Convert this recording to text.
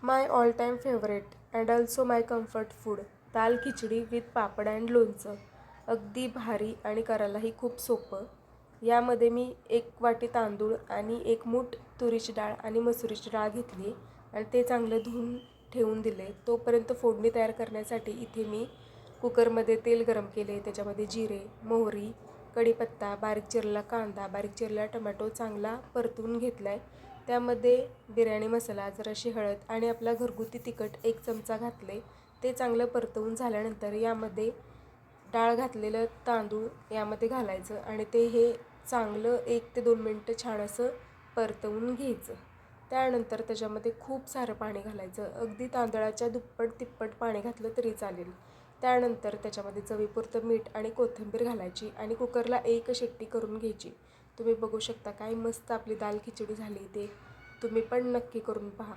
My all time favourite and also my comfort food dal khichdi with papad and लोणचं. अगदी भारी आणि करायलाही खूप सोपं. यामध्ये मी 1 वाटी तांदूळ आणि 1 मूठ तुरीची डाळ आणि मसुरीची डाळ घेतली आणि ते चांगलं धुवून ठेवून दिले. तोपर्यंत फोडणी तयार करण्यासाठी इथे मी कुकरमध्ये तेल गरम केले. त्याच्यामध्ये जिरे, मोहरी, कढीपत्ता, बारीक चिरलेला कांदा, बारीक चिरलेला टोमॅटो चांगला परतून घेतला आहे. त्यामध्ये बिर्याणी मसाला, जराशी हळद आणि आपला घरगुती तिखट 1 चमचा घातले. ते चांगलं परतवून झाल्यानंतर यामध्ये डाळ घातलेलं तांदूळ यामध्ये घालायचं आणि ते हे चांगलं 1 ते 2 मिनटं छान असं परतवून घ्यायचं. त्यानंतर त्याच्यामध्ये खूप सारं पाणी घालायचं. अगदी तांदळाच्या दुप्पट तिप्पट पाणी घातलं तरी चालेल. त्यानंतर त्याच्यामध्ये चवीपुरतं मीठ आणि कोथिंबीर घालायची आणि कुकरला 1 शिट्टी करून घ्यायची. तुम्ही बघू शकता काय मस्त आपली दाल खिचडी झाली. ते तुम्ही पण नक्की करून पहा.